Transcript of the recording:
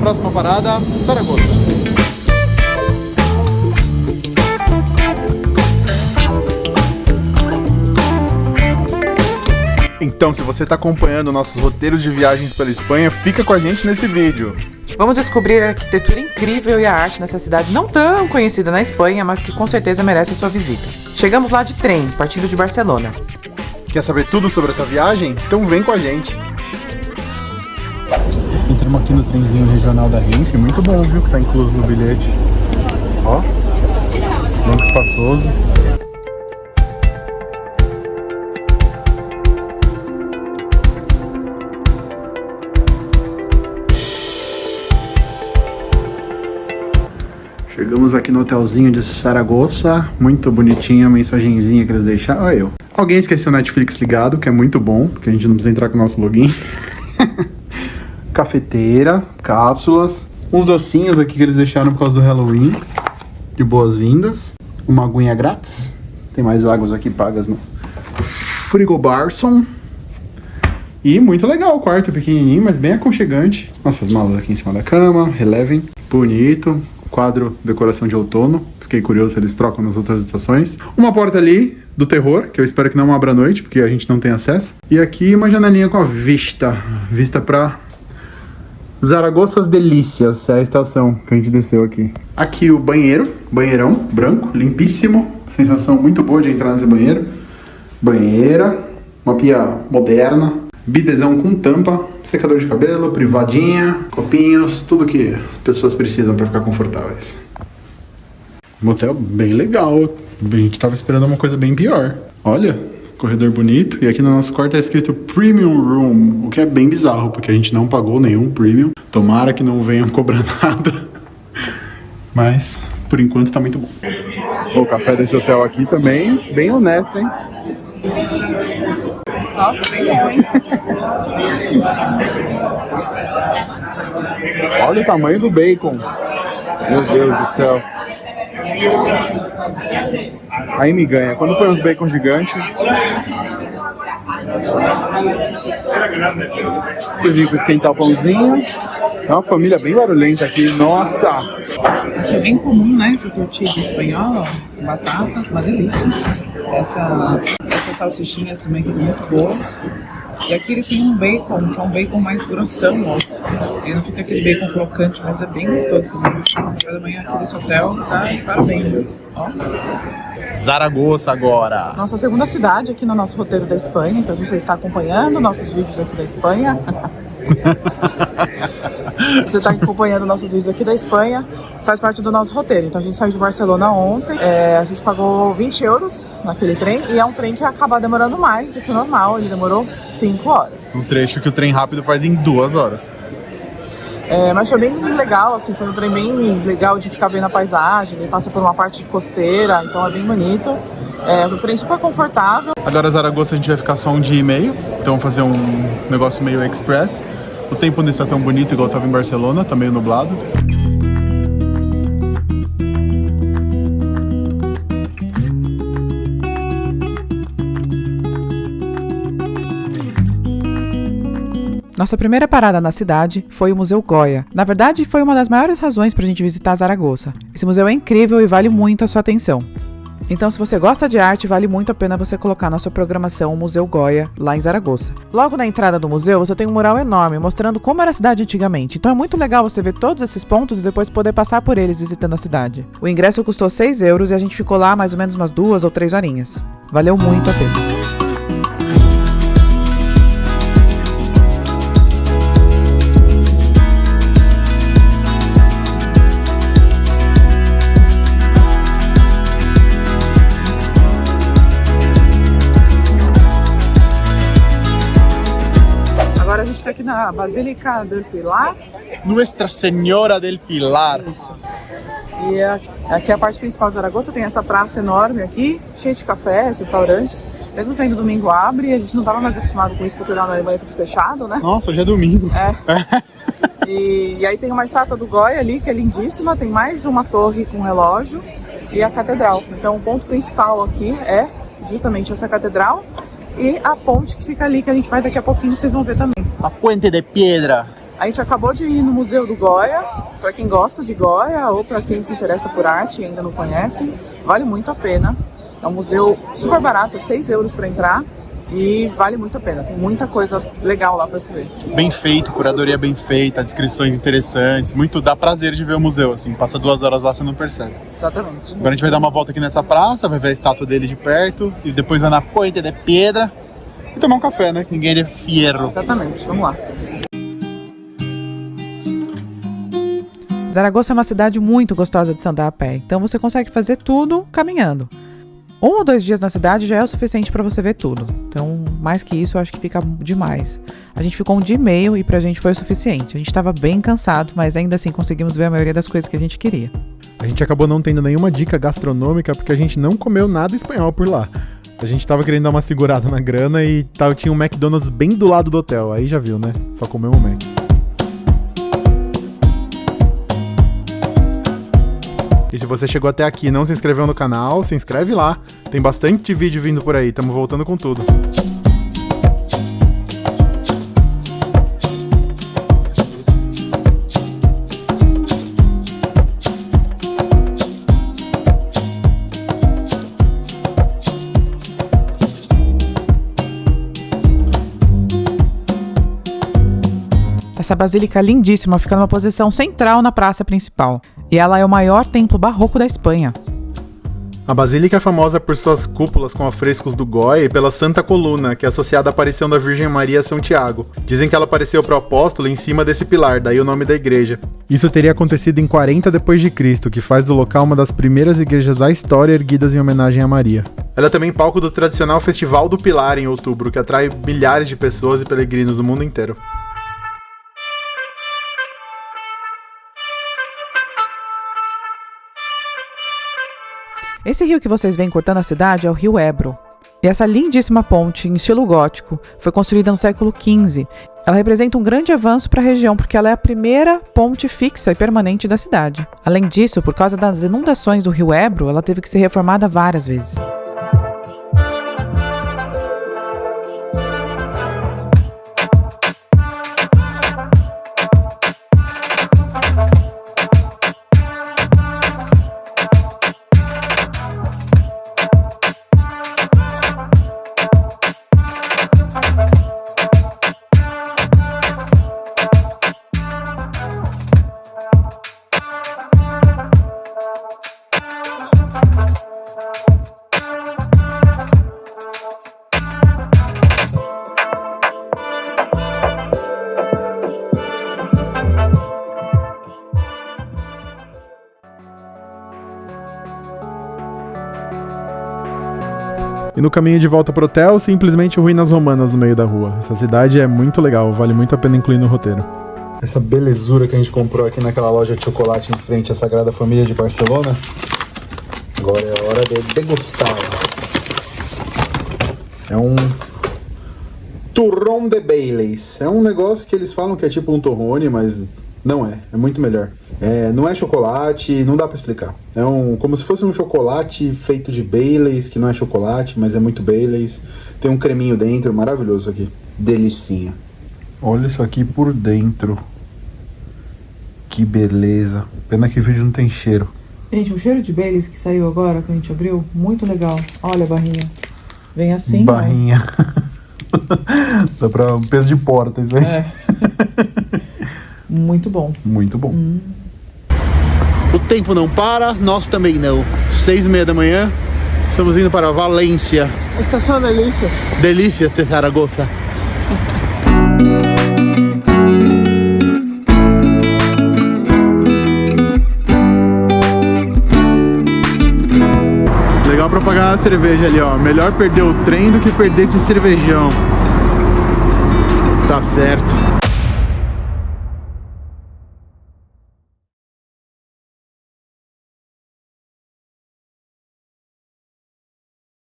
Próxima parada, Zaragoza. Então, se você está acompanhando nossos roteiros de viagens pela Espanha, fica com a gente nesse vídeo. Vamos descobrir a arquitetura incrível e a arte nessa cidade não tão conhecida na Espanha, mas que com certeza merece a sua visita. Chegamos lá de trem, partindo de Barcelona. Quer saber tudo sobre essa viagem? Então vem com a gente. Entramos aqui no trenzinho regional da Renfe, muito bom, viu? Que tá incluso no bilhete. Ó, muito espaçoso. Chegamos aqui no hotelzinho de Zaragoza, muito bonitinha a mensagenzinha que eles deixaram. Olha eu. Alguém esqueceu o Netflix ligado, que é muito bom, porque a gente não precisa entrar com o nosso login. Cafeteira, cápsulas, uns docinhos aqui que eles deixaram por causa do Halloween, de boas-vindas. Uma aguinha grátis. Tem mais águas aqui pagas no Frigobarson. E muito legal o quarto, pequenininho, mas bem aconchegante. Nossas malas aqui em cima da cama, relevem, bonito. Quadro decoração de outono, fiquei curioso se eles trocam nas outras estações. Uma porta ali do terror, que eu espero que não abra à noite, porque a gente não tem acesso. E aqui uma janelinha com a vista para Zaragoza Delícias, é a estação que a gente desceu aqui. Aqui o banheiro, banheirão branco, limpíssimo, sensação muito boa de entrar nesse banheiro. Banheira, uma pia moderna, bidezão com tampa, secador de cabelo, privadinha, copinhos, tudo que as pessoas precisam para ficar confortáveis. Motel bem legal, a gente tava esperando uma coisa bem pior. Olha, corredor bonito, e aqui no nosso quarto é escrito Premium Room, o que é bem bizarro, porque a gente não pagou nenhum Premium. Tomara que não venham cobrar nada, mas por enquanto tá muito bom. O café desse hotel aqui também, bem honesto, hein? Nossa, bem bom, hein? Olha o tamanho do bacon. Meu Deus do céu. Aí me ganha. Quando põe uns bacon gigantes. Eu vim para esquentar o pãozinho. É uma família bem barulhenta aqui. Nossa! Aqui é bem comum, né? Essa tortilha espanhola, batata, uma delícia. Essas salsichinhas também que estão muito boas. E aqui eles têm um bacon, que é um bacon mais grossão, ó. Ele não fica aquele bacon crocante, mas é bem gostoso também. O café da manhã aqui desse hotel tá de parabéns, viu? Ó. Zaragoza agora. Nossa segunda cidade aqui no nosso roteiro da Espanha. Então se você está acompanhando nossos vídeos aqui da Espanha... Você está acompanhando nossos vídeos aqui da Espanha, faz parte do nosso roteiro. Então a gente saiu de Barcelona ontem, a gente pagou 20 euros naquele trem, e é um trem que acaba demorando mais do que o normal, ele demorou 5 horas. Um trecho que o trem rápido faz em 2 horas. Mas foi bem legal, assim, foi um trem bem legal de ficar vendo a paisagem, ele passa por uma parte costeira, então é bem bonito. Um trem super confortável. Agora Zaragoza a gente vai ficar só 1 dia e meio, então vamos fazer um negócio meio express. O tempo não está tão bonito igual estava em Barcelona, tá meio nublado. Nossa primeira parada na cidade foi o Museu Goya. Na verdade, foi uma das maiores razões para a gente visitar Zaragoza. Esse museu é incrível e vale muito a sua atenção. Então, se você gosta de arte, vale muito a pena você colocar na sua programação o Museu Goya, lá em Zaragoza. Logo na entrada do museu, você tem um mural enorme, mostrando como era a cidade antigamente. Então é muito legal você ver todos esses pontos e depois poder passar por eles visitando a cidade. O ingresso custou 6 euros e a gente ficou lá mais ou menos umas 2 ou 3 horinhas. Valeu muito a pena. Agora a gente está aqui na Basílica del Pilar. Nuestra Senhora del Pilar. Isso. E aqui é a parte principal de Zaragoza, tem essa praça enorme aqui, cheia de cafés, restaurantes. Mesmo sendo domingo abre, a gente não estava mais acostumado com isso, porque lá na Alemanha é tudo fechado, né? Nossa, hoje é domingo. E aí tem uma estátua do Goya ali, que é lindíssima, tem mais uma torre com relógio e a catedral. Então o ponto principal aqui é justamente essa catedral e a ponte que fica ali, que a gente vai daqui a pouquinho, vocês vão ver também. A Puente de Piedra. A gente acabou de ir no Museu do Goya, para quem gosta de Goya ou para quem se interessa por arte e ainda não conhece, vale muito a pena. É um museu super barato, é 6 euros para entrar e vale muito a pena. Tem muita coisa legal lá para se ver. Bem feito, curadoria bem feita, descrições interessantes, muito dá prazer de ver o museu, assim, passa 2 horas lá você não percebe. Exatamente. Agora a gente vai dar uma volta aqui nessa praça, vai ver a estátua dele de perto e depois vai na Puente de Piedra e tomar um café, né? Que ninguém é de fierro. Exatamente, vamos lá. Zaragoza é uma cidade muito gostosa de se andar a pé, então você consegue fazer tudo caminhando. 1 ou 2 dias na cidade já é o suficiente para você ver tudo. Então, mais que isso, eu acho que fica demais. A gente ficou 1 dia e meio e pra gente foi o suficiente. A gente estava bem cansado, mas ainda assim conseguimos ver a maioria das coisas que a gente queria. A gente acabou não tendo nenhuma dica gastronômica porque a gente não comeu nada espanhol por lá. A gente tava querendo dar uma segurada na grana e tinha um McDonald's bem do lado do hotel. Aí já viu, né? Só comeu um Mac. E se você chegou até aqui e não se inscreveu no canal, se inscreve lá. Tem bastante vídeo vindo por aí, tamo voltando com tudo. Essa basílica lindíssima fica numa posição central na praça principal. E ela é o maior templo barroco da Espanha. A basílica é famosa por suas cúpulas com afrescos do Goya e pela Santa Coluna, que é associada à aparição da Virgem Maria a São Tiago. Dizem que ela apareceu para o apóstolo em cima desse pilar, daí o nome da igreja. Isso teria acontecido em 40 d.C., que faz do local uma das primeiras igrejas da história erguidas em homenagem a Maria. Ela é também palco do tradicional Festival do Pilar em outubro, que atrai milhares de pessoas e peregrinos do mundo inteiro. Esse rio que vocês veem cortando a cidade é o Rio Ebro. E essa lindíssima ponte, em estilo gótico, foi construída no século XV. Ela representa um grande avanço para a região, porque ela é a primeira ponte fixa e permanente da cidade. Além disso, por causa das inundações do Rio Ebro, ela teve que ser reformada várias vezes. E no caminho de volta pro hotel, simplesmente ruínas romanas no meio da rua. Essa cidade é muito legal, vale muito a pena incluir no roteiro. Essa belezura que a gente comprou aqui naquela loja de chocolate em frente à Sagrada Família de Barcelona. Agora é a hora de degustar. É um turrón de Baileys. É um negócio que eles falam que é tipo um torrone, mas não é. É muito melhor. Não é chocolate, não dá pra explicar. É como se fosse um chocolate feito de Baileys, que não é chocolate, mas é muito Baileys. Tem um creminho dentro, maravilhoso aqui. Delicinha. Olha isso aqui por dentro. Que beleza. Pena que o vídeo não tem cheiro. Gente, o cheiro de Baileys que saiu agora, que a gente abriu, muito legal. Olha a barrinha. Vem assim, barrinha. Dá pra um peso de porta isso aí. É. Muito bom. Muito bom. O tempo não para, nós também não. 6:30 da manhã, estamos indo para Valência. Estação Delícias. Delícias de Zaragoza. Legal pra pagar a cerveja ali, ó. Melhor perder o trem do que perder esse cervejão. Tá certo.